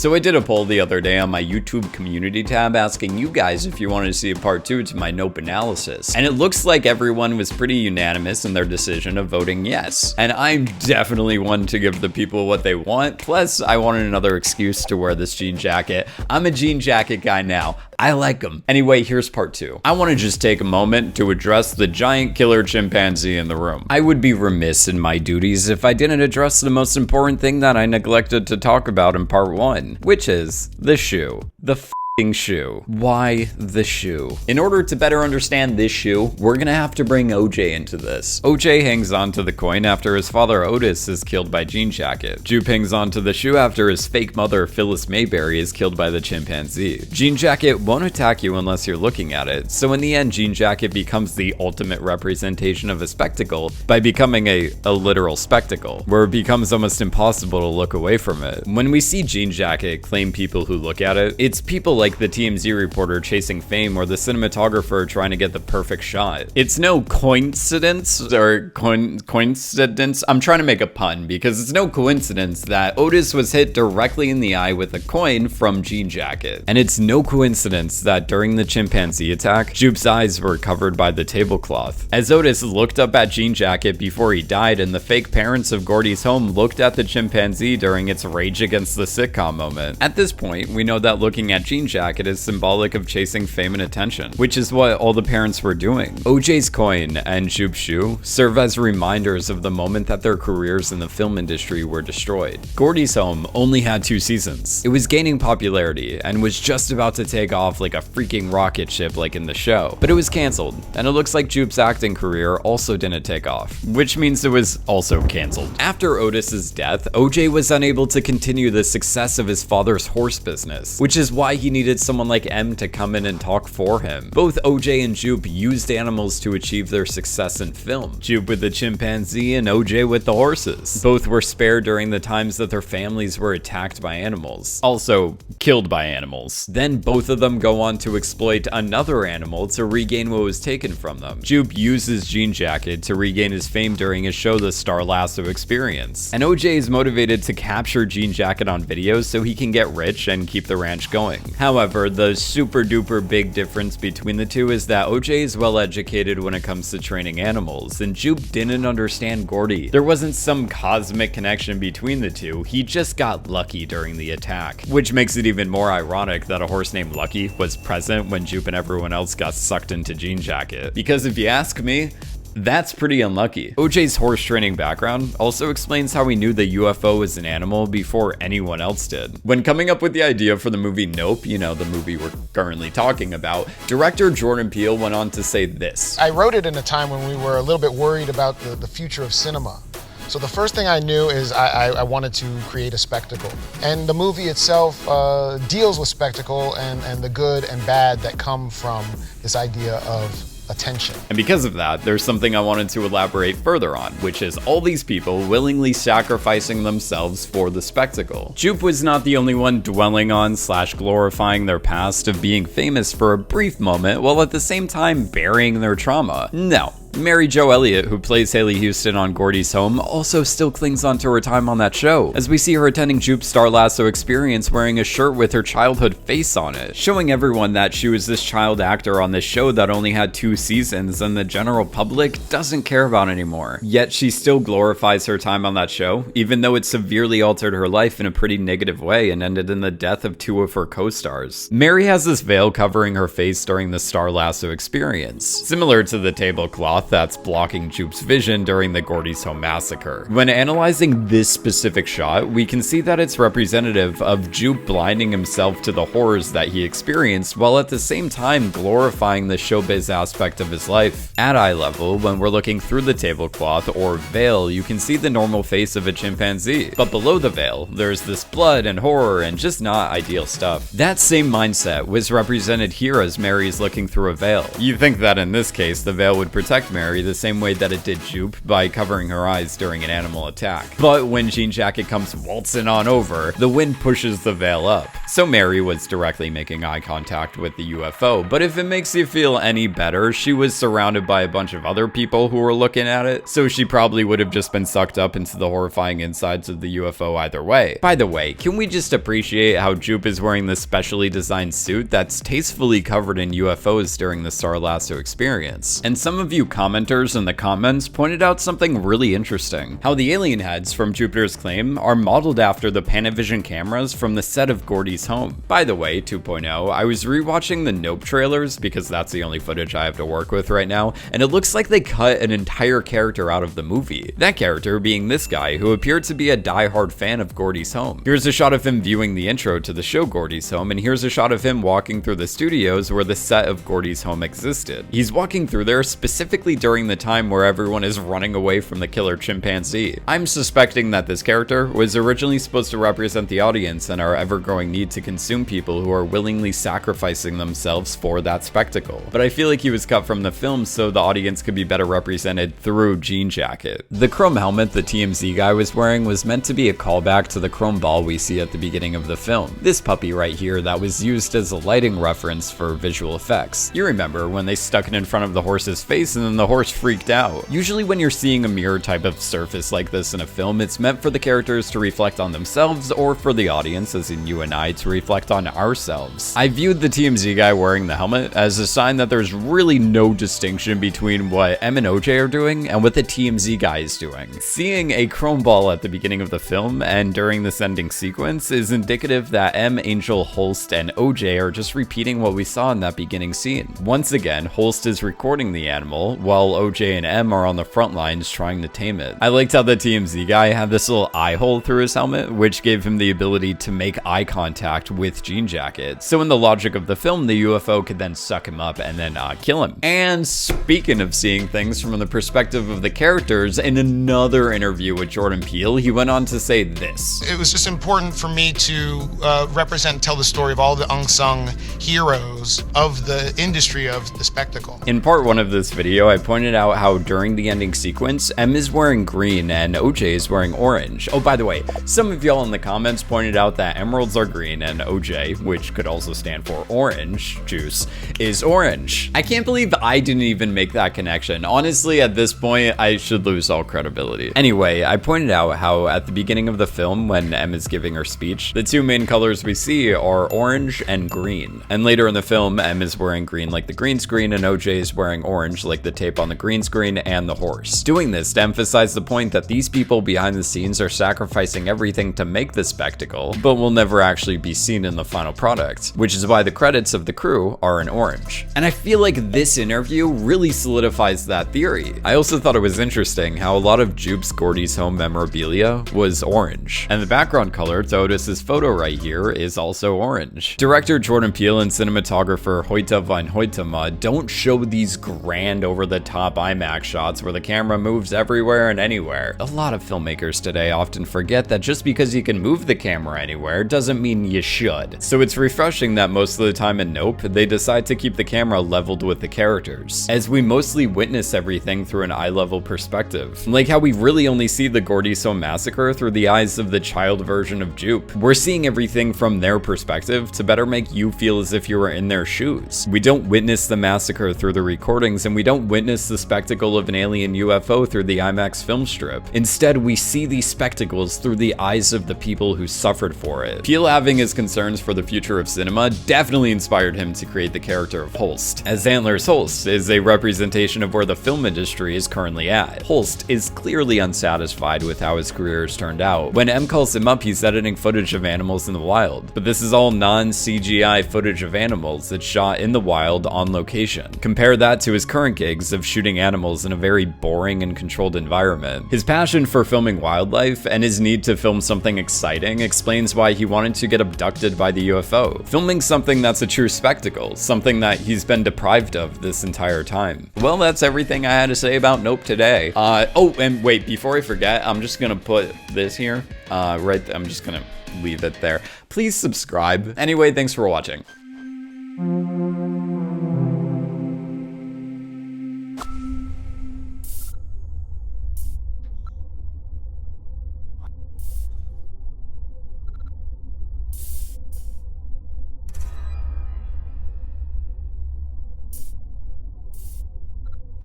So I did a poll the other day on my YouTube community tab asking you guys if you wanted to see a part 2 to my Nope analysis. And it looks like everyone was pretty unanimous in their decision of voting yes. And I'm definitely one to give the people what they want. Plus, I wanted another excuse to wear this jean jacket. I'm a jean jacket guy now. I like them. Anyway, here's part 2. I want to just take a moment to address the giant killer chimpanzee in the room. I would be remiss in my duties if I didn't address the most important thing that I neglected to talk about in part 1, which is the shoe. The shoe. Why the shoe? In order to better understand this shoe, we're gonna have to bring OJ into this. OJ hangs on to the coin after his father Otis is killed by Jean Jacket. Jupe hangs on to the shoe after his fake mother Phyllis Mayberry is killed by the chimpanzee. Jean Jacket won't attack you unless you're looking at it, so in the end Jean Jacket becomes the ultimate representation of a spectacle by becoming a literal spectacle, where it becomes almost impossible to look away from it. When we see Jean Jacket claim people who look at it, it's people like the TMZ reporter chasing fame or the cinematographer trying to get the perfect shot. It's no coincidence I'm trying to make a pun because it's no coincidence that Otis was hit directly in the eye with a coin from Jean Jacket. And it's no coincidence that during the chimpanzee attack, Jupe's eyes were covered by the tablecloth. As Otis looked up at Jean Jacket before he died, and the fake parents of Gordy's home looked at the chimpanzee during its Rage Against the Sitcom moment. At this point, we know that looking at Jean Jacket is symbolic of chasing fame and attention, which is what all the parents were doing. OJ's coin and Jupe's shoe serve as reminders of the moment that their careers in the film industry were destroyed. Gordy's Home only had 2 seasons. It was gaining popularity and was just about to take off like a freaking rocket ship like in the show, but it was canceled, and it looks like Jupe's acting career also didn't take off, which means it was also canceled. After Otis's death, OJ was unable to continue the success of his father's horse business, which is why he needed someone like M to come in and talk for him. Both OJ and Jupe used animals to achieve their success in film. Jupe with the chimpanzee and OJ with the horses. Both were spared during the times that their families were attacked by animals. Also, killed by animals. Then both of them go on to exploit another animal to regain what was taken from them. Jupe uses Jean Jacket to regain his fame during his show The Star Lasso Experience. And OJ is motivated to capture Jean Jacket on video so he can get rich and keep the ranch going. However, the super duper big difference between the two is that OJ is well educated when it comes to training animals, and Jupe didn't understand Gordy. There wasn't some cosmic connection between the two, he just got lucky during the attack. Which makes it even more ironic that a horse named Lucky was present when Jupe and everyone else got sucked into Jean Jacket. Because if you ask me, that's pretty unlucky. OJ's horse training background also explains how he knew the UFO was an animal before anyone else did. When coming up with the idea for the movie Nope, you know, the movie we're currently talking about, director Jordan Peele went on to say this. I wrote it in a time when we were a little bit worried about the future of cinema. So the first thing I knew is I wanted to create a spectacle. And the movie itself deals with spectacle and the good and bad that come from this idea of attention. And because of that, there's something I wanted to elaborate further on, which is all these people willingly sacrificing themselves for the spectacle. Jupe was not the only one dwelling on / glorifying their past of being famous for a brief moment while at the same time burying their trauma. No. Mary Jo Elliott, who plays Haley Houston on Gordy's Home, also still clings on to her time on that show, as we see her attending Jupe's Star Lasso Experience wearing a shirt with her childhood face on it, showing everyone that she was this child actor on this show that only had 2 seasons and the general public doesn't care about anymore. Yet she still glorifies her time on that show, even though it severely altered her life in a pretty negative way and ended in the death of 2 of her co-stars. Mary has this veil covering her face during the Star Lasso Experience, similar to the tablecloth that's blocking Jupe's vision during the Gordy's Home massacre. When analyzing this specific shot, we can see that it's representative of Jupe blinding himself to the horrors that he experienced while at the same time glorifying the showbiz aspect of his life. At eye level, when we're looking through the tablecloth or veil, you can see the normal face of a chimpanzee, but below the veil, there's this blood and horror and just not ideal stuff. That same mindset was represented here as Mary is looking through a veil. You'd think that in this case, the veil would protect Mary the same way that it did Jupe by covering her eyes during an animal attack. But when Jean Jacket comes waltzing on over, the wind pushes the veil up. So Mary was directly making eye contact with the UFO, but if it makes you feel any better, she was surrounded by a bunch of other people who were looking at it, so she probably would have just been sucked up into the horrifying insides of the UFO either way. By the way, can we just appreciate how Jupe is wearing this specially designed suit that's tastefully covered in UFOs during the Star Lasso experience? And some of you commenters in the comments pointed out something really interesting, how the alien heads from Jupiter's Claim are modeled after the Panavision cameras from the set of Gordy's home. By the way, 2.0, I was rewatching the Nope trailers because that's the only footage I have to work with right now, and it looks like they cut an entire character out of the movie. That character being this guy who appeared to be a die-hard fan of Gordy's home. Here's a shot of him viewing the intro to the show Gordy's Home, and here's a shot of him walking through the studios where the set of Gordy's home existed. He's walking through there specifically during the time where everyone is running away from the killer chimpanzee. I'm suspecting that this character was originally supposed to represent the audience and our ever-growing need to consume people who are willingly sacrificing themselves for that spectacle. But I feel like he was cut from the film so the audience could be better represented through Jean Jacket. The chrome helmet the TMZ guy was wearing was meant to be a callback to the chrome ball we see at the beginning of the film. This puppy right here that was used as a lighting reference for visual effects. You remember when they stuck it in front of the horse's face and then the horse freaked out. Usually when you're seeing a mirror type of surface like this in a film, it's meant for the characters to reflect on themselves or for the audience, as in you and I, to reflect on ourselves. I viewed the TMZ guy wearing the helmet as a sign that there's really no distinction between what M and OJ are doing and what the TMZ guy is doing. Seeing a chrome ball at the beginning of the film and during this ending sequence is indicative that M, Angel, Holst, and OJ are just repeating what we saw in that beginning scene. Once again, Holst is recording the animal, while OJ and M are on the front lines trying to tame it. I liked how the TMZ guy had this little eye hole through his helmet, which gave him the ability to make eye contact with Jean Jacket. So in the logic of the film, the UFO could then suck him up and then kill him. And speaking of seeing things from the perspective of the characters, in another interview with Jordan Peele, he went on to say this. It was just important for me to represent and tell the story of all the unsung heroes of the industry of the spectacle. In part one of this video, I pointed out how during the ending sequence, M is wearing green and OJ is wearing orange. Oh, by the way, some of y'all in the comments pointed out that emeralds are green and OJ, which could also stand for orange juice, is orange. I can't believe I didn't even make that connection. Honestly, at this point, I should lose all credibility. Anyway, I pointed out how at the beginning of the film, when M is giving her speech, the two main colors we see are orange and green. And later in the film, M is wearing green like the green screen and OJ is wearing orange like the tape on the green screen and the horse. Doing this to emphasize the point that these people behind the scenes are sacrificing everything to make the spectacle, but will never actually be seen in the final product, which is why the credits of the crew are in orange. And I feel like this interview really solidifies that theory. I also thought it was interesting how a lot of Jupe's Gordy's home memorabilia was orange, and the background color to Otis's photo right here is also orange. Director Jordan Peele and cinematographer Hoyte van Hoytema don't show these grand over-the-top IMAX shots where the camera moves everywhere and anywhere. A lot of filmmakers today often forget that just because you can move the camera anywhere doesn't mean you should. So it's refreshing that most of the time in Nope, they decide to keep the camera leveled with the characters, as we mostly witness everything through an eye-level perspective. Like how we really only see the Gordy's home massacre through the eyes of the child version of Jupe. We're seeing everything from their perspective to better make you feel as if you were in their shoes. We don't witness the massacre through the recordings, and we don't witness the spectacle of an alien UFO through the IMAX film strip. Instead, we see these spectacles through the eyes of the people who suffered for it. Peele having his concerns for the future of cinema definitely inspired him to create the character of Holst, as Antler's Holst is a representation of where the film industry is currently at. Holst is clearly unsatisfied with how his career has turned out. When M calls him up, he's editing footage of animals in the wild, but this is all non-CGI footage of animals that's shot in the wild on location. Compare that to his current gigs of shooting animals in a very boring and controlled environment. His passion for filming wildlife and his need to film something exciting explains why he wanted to get abducted by the UFO, filming something that's a true spectacle, something that he's been deprived of this entire time. Well, that's everything I had to say about Nope today. Oh, and wait, before I forget, I'm just gonna put this here, I'm just gonna leave it there. Please subscribe. Anyway, thanks for watching.